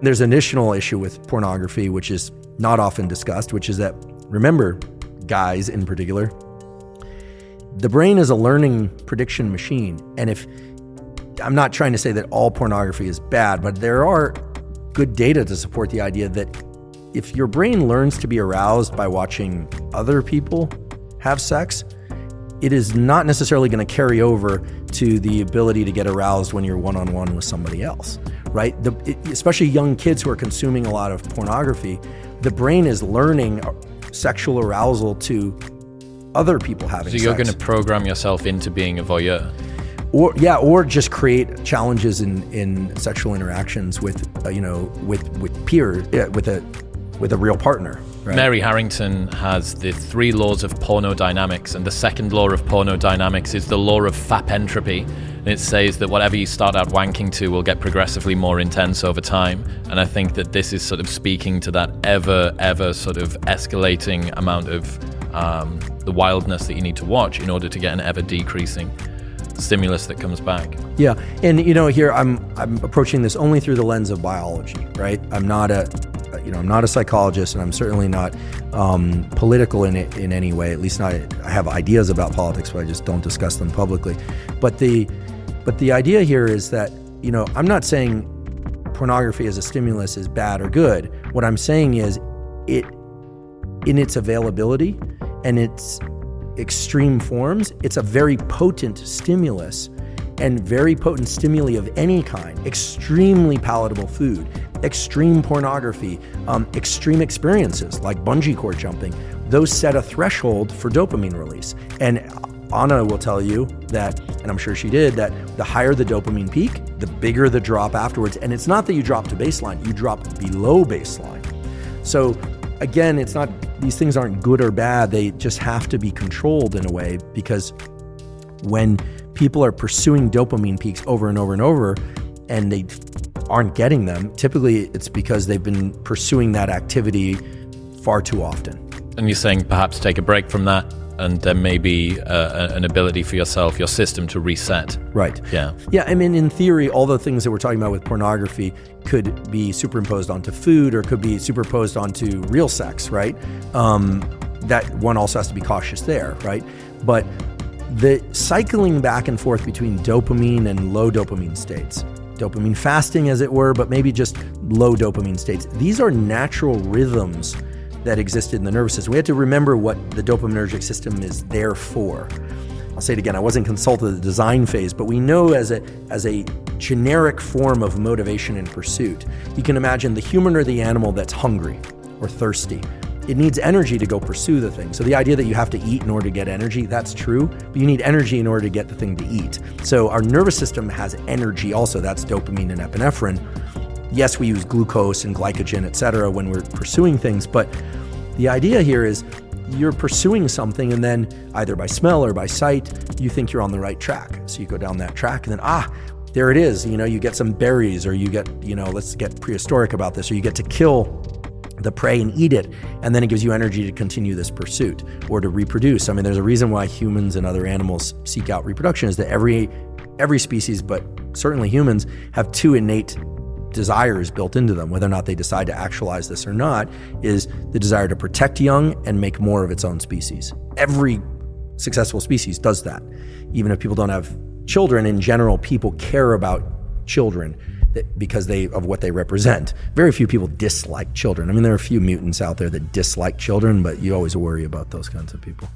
There's an additional issue with pornography, which is not often discussed, which is that, remember, guys in particular, the brain is a learning prediction machine. And I'm not trying to say that all pornography is bad, but there are good data to support the idea that if your brain learns to be aroused by watching other people have sex, it is not necessarily going to carry over to the ability to get aroused when you're one-on-one with somebody else, right? Especially young kids who are consuming a lot of pornography, the brain is learning sexual arousal to other people having sex. So you're going to program yourself into being a voyeur? Or just create challenges in sexual interactions with peers, with a real partner. Right? Mary Harrington has the 3 laws of pornodynamics, and the second law of pornodynamics is the law of FAP entropy. And it says that whatever you start out wanking to will get progressively more intense over time. And I think that this is sort of speaking to that ever sort of escalating amount of the wildness that you need to watch in order to get an ever decreasing stimulus that comes back. Yeah, and here I'm approaching this only through the lens of biology, right? I'm not a psychologist, and I'm certainly not political in any way. At least not. I have ideas about politics, but I just don't discuss them publicly. But the idea here is that I'm not saying pornography as a stimulus is bad or good. What I'm saying is it, in its availability and its extreme forms, it's a very potent stimulus, and very potent stimuli of any kind, extremely palatable food, extreme pornography, extreme experiences like bungee cord jumping, those set a threshold for dopamine release. And Anna will tell you that, and I'm sure she did, that the higher the dopamine peak, the bigger the drop afterwards. And it's not that you drop to baseline, you drop below baseline. So again, it's not, these things aren't good or bad, they just have to be controlled in a way, because when people are pursuing dopamine peaks over and over and over and they aren't getting them, typically it's because they've been pursuing that activity far too often. And you're saying perhaps take a break from that, and there may be an ability for yourself, your system, to reset. Right. Yeah. Yeah, I mean, in theory, all the things that we're talking about with pornography could be superimposed onto food, or could be superimposed onto real sex, right? That one also has to be cautious there, right? But the cycling back and forth between dopamine and low dopamine states, dopamine fasting as it were, but maybe just low dopamine states, these are natural rhythms that existed in the nervous system. We have to remember what the dopaminergic system is there for. I'll say it again, I wasn't consulted at the design phase, but we know as a generic form of motivation and pursuit, you can imagine the human or the animal that's hungry or thirsty. It needs energy to go pursue the thing. So the idea that you have to eat in order to get energy, that's true, but you need energy in order to get the thing to eat. So our nervous system has energy also, that's dopamine and epinephrine. Yes, we use glucose and glycogen, et cetera, when we're pursuing things, but the idea here is you're pursuing something, and then either by smell or by sight, you think you're on the right track. So you go down that track, and then, there it is. You get some berries, or you get, let's get prehistoric about this, or you get to kill the prey and eat it, and then it gives you energy to continue this pursuit or to reproduce. I mean, there's a reason why humans and other animals seek out reproduction, is that every species, but certainly humans, have 2 innate desires built into them. Whether or not they decide to actualize this or not is the desire to protect young and make more of its own species. Every successful species does that. Even if people don't have children, in general, people care about children because of what they represent. Very few people dislike children. I mean, there are a few mutants out there that dislike children, but you always worry about those kinds of people.